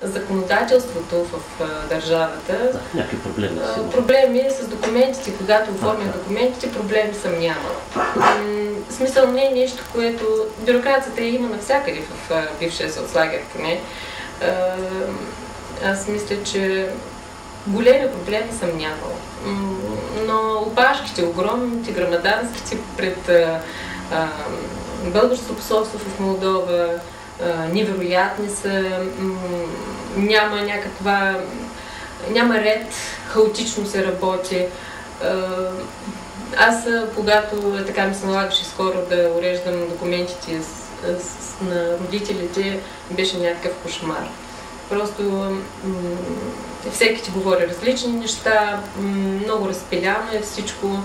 законодателството в държавата. Някакви проблеми си. Проблеми с документите, когато оформят документите, проблеми съм нямала. В смисъл не е нещо, което бюрокрацията има навсякъде в бившия соцлагер поне. Аз мисля, че големи проблеми съм нямала. Но опашките, огромните, грамаданските пред българското посолство в Молдова невероятни са, няма ред, хаотично се работи. Аз, когато така ми се налагаше скоро да уреждам документите на родителите, беше някакъв кошмар. Просто всеки ти говори различни неща, много разпиляно е всичко,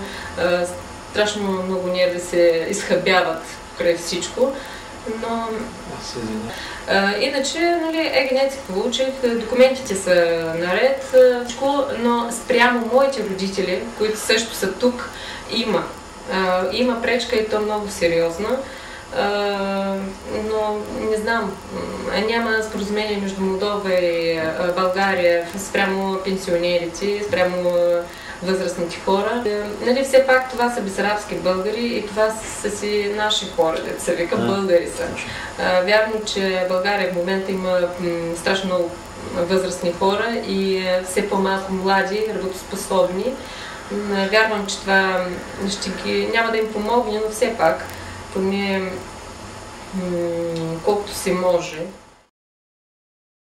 страшно много нерви се изхабяват през всичко. Но иначе, нали, егенец получих, документите са наред, но спрямо моите родители, които също са тук, има пречка и то много сериозна. Но не знам, няма споразумение между Молдова и България спрямо пенсионерите, спрямо възрастните хора. Нали, все пак това са бесарабски българи и това са си наши хора, деца се вика, българи са. Вярно, че България в момента има страшно много възрастни хора и все по-малко млади, работоспособни. Вярвам, че това няма да им помогне, но все пак поне колкото се може.